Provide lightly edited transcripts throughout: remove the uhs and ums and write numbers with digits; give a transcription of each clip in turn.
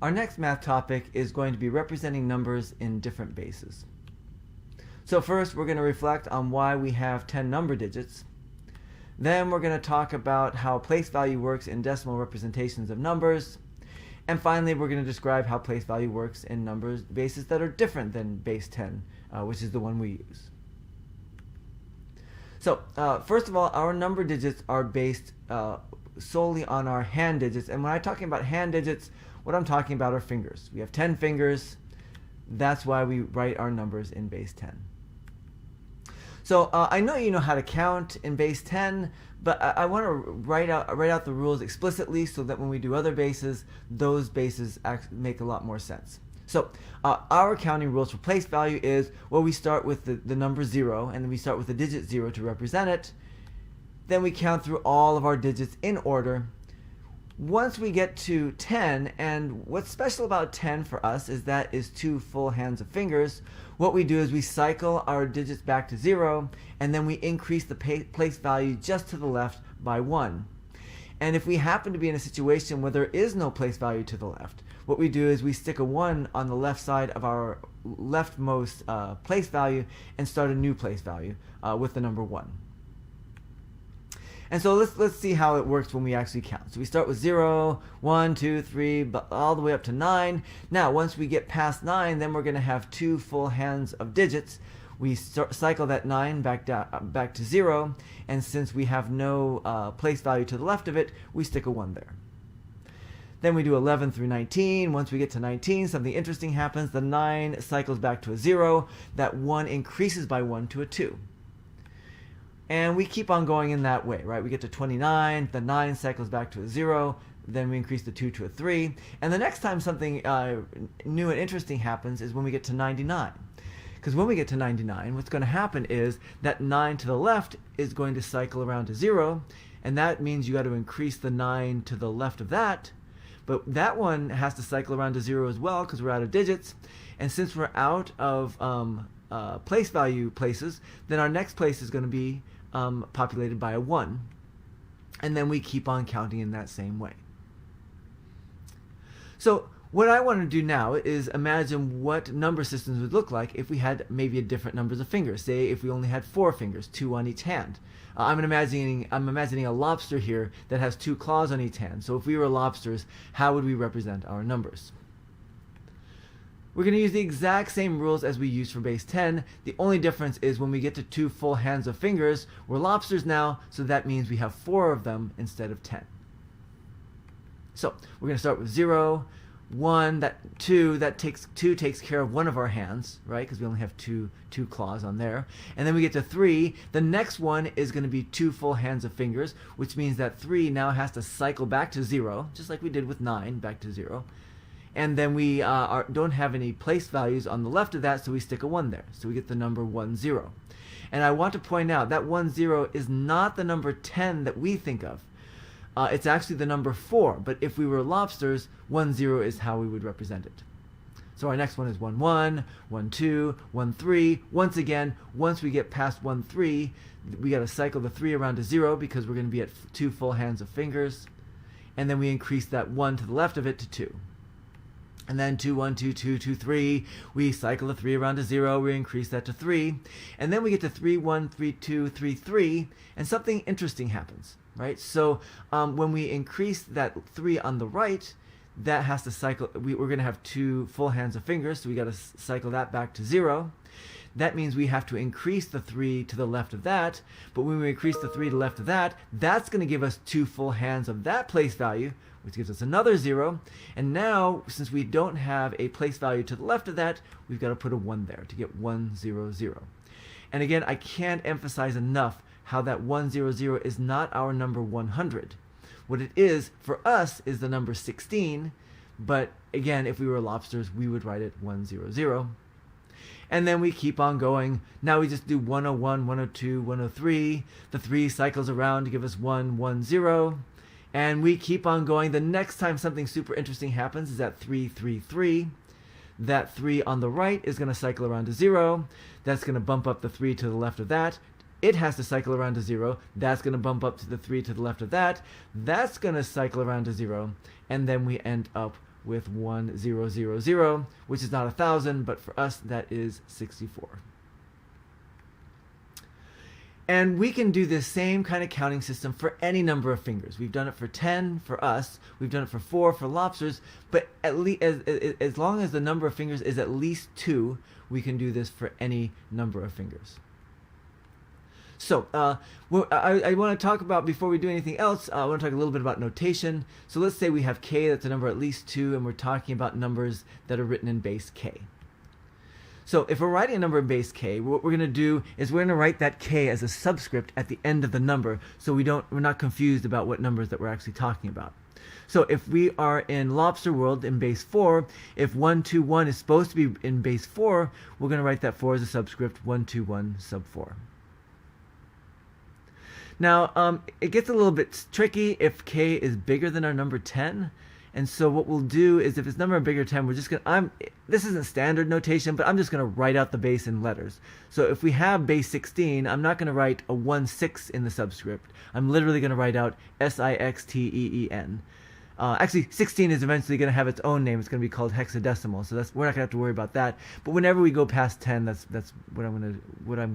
Our next math topic is going to be representing numbers in different bases. So first we're going to reflect on why we have 10 number digits. Then we're going to talk about how place value works in decimal representations of numbers. And finally we're going to describe how place value works in numbers bases that are different than base 10, which is the one we use. So first of all, our number digits are based solely on our hand digits. And when I'm talking about hand digits, what I'm talking about are fingers. We have 10 fingers. That's why we write our numbers in base 10. So I know you know how to count in base 10, but I want to write out the rules explicitly so that when we do other bases, those bases make a lot more sense. So our counting rules for place value is, well, we start with the number 0, and then we start with the digit 0 to represent it. Then we count through all of our digits in order. Once we get to 10, and what's special about 10 for us is that is 2 full hands of fingers. What we do is we cycle our digits back to 0, and then we increase the place value just to the left by 1. And if we happen to be in a situation where there is no place value to the left, what we do is we stick a 1 on the left side of our leftmost place value and start a new place value with the number 1. And so let's see how it works when we actually count. So we start with 0, 1, 2, 3, but all the way up to 9. Now, once we get past 9, then we're going to have 2 full hands of digits. We cycle that 9 back to 0, and since we have no place value to the left of it, we stick a 1 there. Then we do 11 through 19. Once we get to 19, something interesting happens. The 9 cycles back to a 0. That 1 increases by 1 to a 2. And we keep on going in that way, right? We get to 29, the 9 cycles back to a 0, then we increase the 2 to a 3. And the next time something new and interesting happens is when we get to 99. Because when we get to 99, what's going to happen is that 9 to the left is going to cycle around to 0, and that means you got to increase the 9 to the left of that. But that one has to cycle around to 0 as well because we're out of digits. And since we're out of place value places, then our next place is going to be populated by a 1. And then we keep on counting in that same way. So what I want to do now is imagine what number systems would look like if we had maybe different numbers of fingers. Say if we only had 4 fingers, 2 on each hand. I'm imagining a lobster here that has 2 claws on each hand. So if we were lobsters, how would we represent our numbers? We're going to use the exact same rules as we used for base 10. The only difference is when we get to 2 full hands of fingers, we're lobsters now, so that means we have 4 of them instead of 10. So we're going to start with 0, 1, 2 takes care of one of our hands, right? Because we only have two claws on there. And then we get to 3. The next one is going to be 2 full hands of fingers, which means that 3 now has to cycle back to 0, just like we did with 9, back to 0. And then we don't have any place values on the left of that, so we stick a 1 there. So we get the number 1, 0. And I want to point out that 1, 0 is not the number 10 that we think of. It's actually the number 4, but if we were lobsters, 1, 0 is how we would represent it. So our next one is 1, 1, 1, 2, 1, 3. Once again, once we get past 1, 3, we got to cycle the 3 around to 0 because we're going to be at 2 full hands of fingers. And then we increase that 1 to the left of it to 2. And then 2, 1, 2, 2, 2, 3. We cycle the 3 around to 0. We increase that to 3. And then we get to 3, 1, 3, 2, 3, 3. And something interesting happens, right? So when we increase that 3 on the right, that has to cycle. We're going to have 2 full hands of fingers, so we got to cycle that back to 0. That means we have to increase the 3 to the left of that. But when we increase the 3 to the left of that, that's going to give us 2 full hands of that place value, which gives us another 0. And now, since we don't have a place value to the left of that, we've got to put a 1 there to get 1, 0, 0. And again, I can't emphasize enough how that 1, 0, 0 is not our number 100. What it is, for us, is the number 16. But again, if we were lobsters, we would write it 1, 0, 0. And then we keep on going. Now we just do 101, 102, 103. The 3 cycles around to give us 1, 1, 0. And we keep on going. The next time something super interesting happens is at 3, 3, 3. That 3 on the right is going to cycle around to 0. That's going to bump up the 3 to the left of that. It has to cycle around to 0. That's going to bump up to the 3 to the left of that. That's going to cycle around to 0. And then we end up with 1000, which is not 1,000, but for us that is 64. And we can do this same kind of counting system for any number of fingers. We've done it for 10 for us, we've done it for 4 for lobsters, but at least as long as the number of fingers is at least 2, we can do this for any number of fingers. So I want to talk about, before we do anything else, I want to talk a little bit about notation. So let's say we have k, that's a number at least 2, and we're talking about numbers that are written in base k. So if we're writing a number in base k, what we're going to do is we're going to write that k as a subscript at the end of the number, so we're not confused about what numbers that we're actually talking about. So if we are in lobster world in base 4, if 121 is supposed to be in base 4, we're going to write that 4 as a subscript, 121 sub 4. Now, it gets a little bit tricky if k is bigger than our number 10. And so what we'll do is, if it's number bigger than 10, we're just going to, this isn't standard notation, but I'm just going to write out the base in letters. So if we have base 16, I'm not going to write a 16 in the subscript. I'm literally going to write out SIXTEEN. Actually, 16 is eventually going to have its own name. It's going to be called hexadecimal. So we're not going to have to worry about that. But whenever we go past 10, that's what I'm going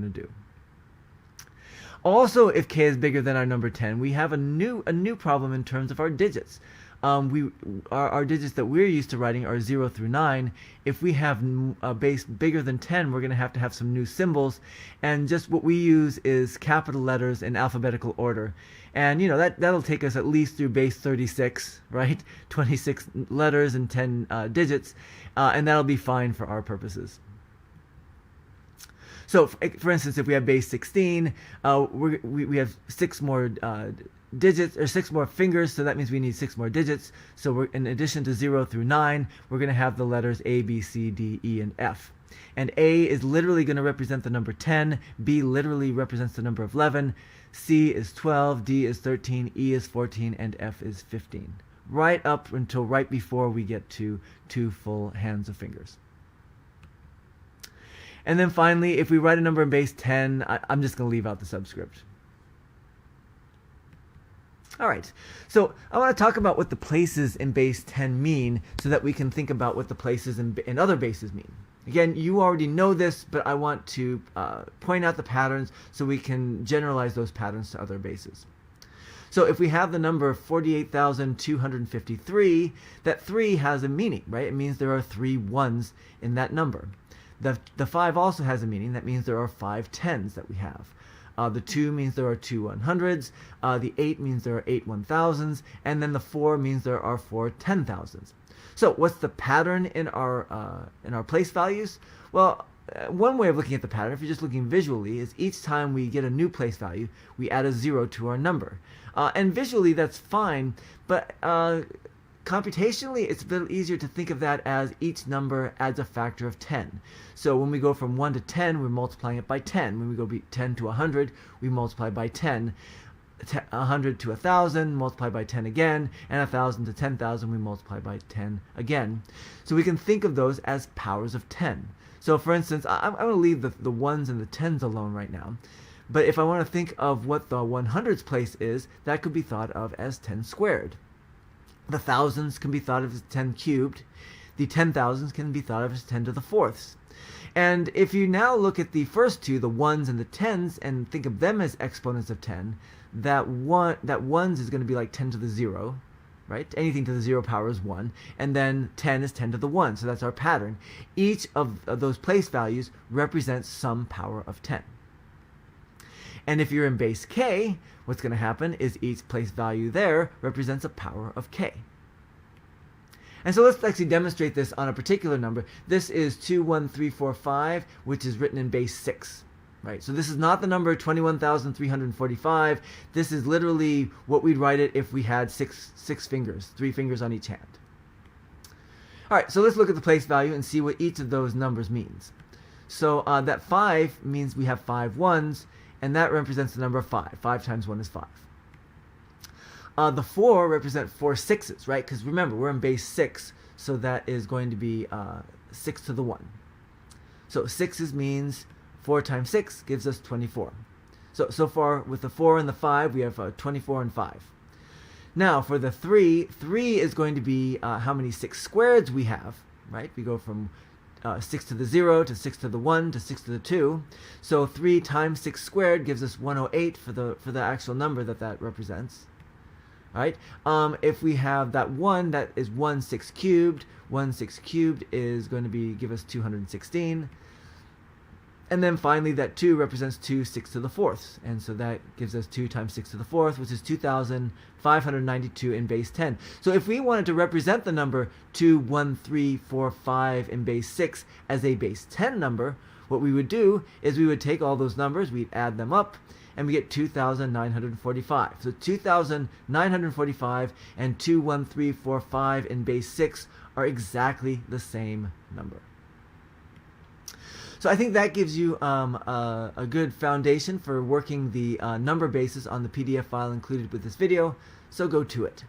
to do. Also, if k is bigger than our number 10, we have a new problem in terms of our digits. Our digits that we're used to writing are 0 through 9. If we have a base bigger than 10, we're going to have some new symbols, and just what we use is capital letters in alphabetical order. And that'll take us at least through base 36, right? 26 letters and 10 digits, and that'll be fine for our purposes. So, for instance, if we have base 16, we have 6 more digits, or 6 more fingers, so that means we need 6 more digits. So we're, in addition to 0 through 9, we're going to have the letters A, B, C, D, E, and F. And A is literally going to represent the number 10, B literally represents the number of 11, C is 12, D is 13, E is 14, and F is 15. Right up until right before we get to 2 full hands of fingers. And then finally, if we write a number in base 10, I'm just going to leave out the subscript. All right, so I want to talk about what the places in base 10 mean, so that we can think about what the places in other bases mean. Again, you already know this, but I want to point out the patterns so we can generalize those patterns to other bases. So if we have the number 48,253, that 3 has a meaning, right? It means there are 3 ones in that number. The 5 also has a meaning. That means there are 5 tens that we have. The 2 means there are 2 100s, the 8 means there are 8 1000s, and then the 4 means there are 4 10,000s. So what's the pattern in our place values? Well, one way of looking at the pattern, if you're just looking visually, is each time we get a new place value, we add a 0 to our number. And visually that's fine, but computationally, it's a bit easier to think of that as each number adds a factor of 10. So when we go from 1 to 10, we're multiplying it by 10. When we go 10 to 100, we multiply by 10. 100 to 1,000, multiply by 10 again, and 1,000 to 10,000, we multiply by 10 again. So we can think of those as powers of 10. So for instance, I'm going to leave the 1s and the 10s alone right now. But if I want to think of what the 100s place is, that could be thought of as 10 squared. The thousands can be thought of as 10 cubed. The 10,000s can be thought of as 10 to the fourths. And if you now look at the first two, the 1s and the 10s, and think of them as exponents of 10, that 1s is going to be like 10 to the 0, right? Anything to the 0 power is 1. And then 10 is 10 to the 1. So that's our pattern. Each of those place values represents some power of 10. And if you're in base k, what's going to happen is each place value there represents a power of k. And so let's actually demonstrate this on a particular number. This is 21345, which is written in base 6. Right? So this is not the number 21,345. This is literally what we'd write it if we had six fingers, 3 fingers on each hand. All right, so let's look at the place value and see what each of those numbers means. So that 5 means we have 5 ones, and that represents the number 5. 5 times 1 is 5. The 4 represent 4 sixes, right? Because remember, we're in base 6, so that is going to be 6 to the 1. So 6s means 4 times 6 gives us 24. So far with the 4 and the 5, we have 24 and 5. Now for the 3 is going to be how many 6 squareds we have, right? We go from 6 to the 0 to 6 to the 1 to 6 to the 2. So 3 times 6 squared gives us 108 for the actual number that represents. Right? If we have that 1, that is 1 6 cubed. 1 6 cubed is going to give us 216. And then finally that 2 represents 2 6 to the 4th. And so that gives us 2 times 6 to the 4th, which is 2,592 in base 10. So if we wanted to represent the number 2 1 3 4 5 in base 6 as a base 10 number, what we would do is we would take all those numbers, we'd add them up, and we get 2,945. So 2,945 and 2 1 3 4 5 in base 6 are exactly the same number. So I think that gives you a good foundation for working the number bases on the PDF file included with this video, so go to it.